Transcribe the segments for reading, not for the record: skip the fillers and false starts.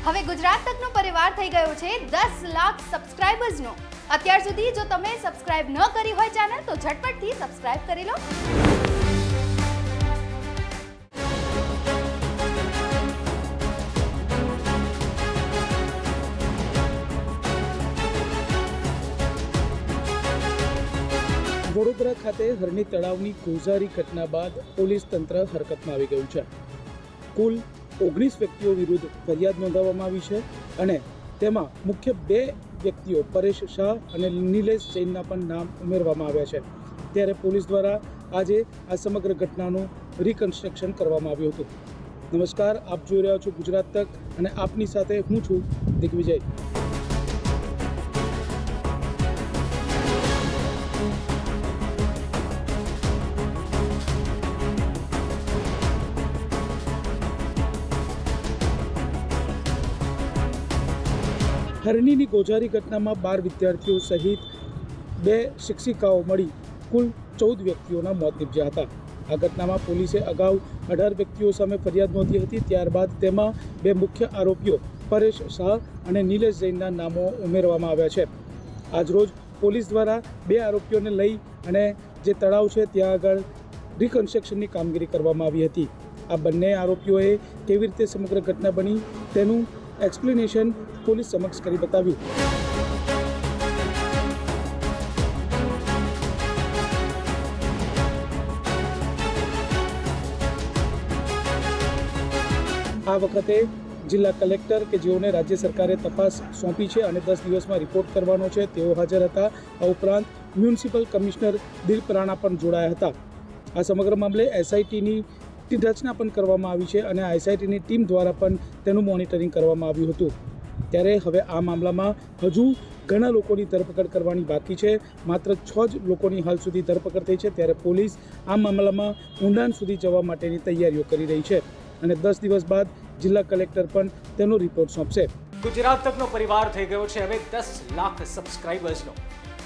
હવે ગુજરાત તકનો પરિવાર થઈ ગયો છે 10 લાખ સબસ્ક્રાઇબર્સનો। અત્યાર સુધી જો તમે સબસ્ક્રાઇબ ન કરી હોય ચેનલ તો ઝટપટથી સબસ્ક્રાઇબ કરી લો। વડોદરા ખાતે હરણી તળાવની ગોઝારી ઘટના બાદ પોલીસ તંત્ર હરકતમાં આવી ગયું છે। કુલ 19 વ્યક્તિઓ વિરુદ્ધ ફરિયાદ નોંધાવવામાં આવી છે અને તેમાં મુખ્ય 2 વ્યક્તિઓ પરેશ શાહ અને નિલેશ જૈનના પણ નામ ઉમેરવામાં આવ્યા છે। ત્યારે પોલીસ દ્વારા આજે આ સમગ્ર ઘટનાનું રિકન્સ્ટ્રક્શન કરવામાં આવ્યું હતું। નમસ્કાર, આપ જોઈ રહ્યા છો ગુજરાત તક અને આપની સાથે હું છું દિગ્વિજય। હરણીની ગોઝારી ઘટનામાં 12 વિદ્યાર્થીઓ સહિત 2 શિક્ષિકાઓ મળી કુલ 14 વ્યક્તિઓના મોત નીપજ્યા હતા। આ ઘટનામાં પોલીસે અગાઉ 18 વ્યક્તિઓ સામે ફરિયાદ નોંધી હતી। ત્યારબાદ તેમાં 2 મુખ્ય આરોપીઓ પરેશ શાહ અને નિલેશ જૈનના નામો ઉમેરવામાં આવ્યા છે। આજરોજ પોલીસ દ્વારા 2 આરોપીઓને લઈ અને જે તળાવ છે ત્યાં આગળ રિકન્સ્ટ્રક્શનની કામગીરી કરવામાં આવી હતી। આ બંને આરોપીઓએ કેવી રીતે સમગ્ર ઘટના બની તેનું એક્સપ્લેનેશન પોલીસ સમક્ષ કરી બતાવ્યું। આ વખતે જિલ્લા કલેક્ટર કે જેઓને રાજ્ય સરકારે તપાસ સોંપી છે અને 10 દિવસમાં રિપોર્ટ કરવાનો છે તેઓ હાજર હતા। આ ઉપરાંત મ્યુનિસિપલ કમિશનર દિલીપ રાણા પણ જોડાયા હતા। આ સમગ્ર મામલે એસઆઈટીની રચના પણ કરવામાં આવી છે અને એસઆઈટીની ટીમ દ્વારા પણ તેનું મોનિટરિંગ કરવામાં આવ્યું હતું। ત્યારે હવે આ મામલામાં હજુ ઘણા લોકોની ધરપકડ કરવાની બાકી છે। માત્ર 6 જ લોકોની હાલ સુધી ધરપકડ થઈ છે। ત્યારે પોલીસ આ મામલામાં ઊંડાણ સુધી જવા માટેની તૈયારીઓ કરી રહી છે અને 10 દિવસ બાદ જિલ્લા કલેક્ટર પણ તેનો રિપોર્ટ સોંપશે। ગુજરાત તકનો પરિવાર થઈ ગયો છે હવે 10 લાખ સબસ્ક્રાઇબર્સનો।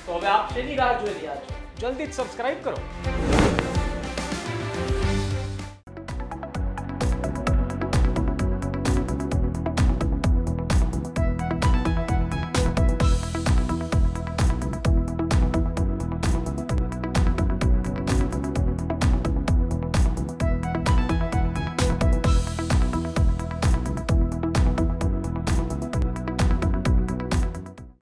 તો હવે આપ શેની રાહ જોઈ રહ્યા છો? જલ્દી જ સબસ્ક્રાઇબ કરો।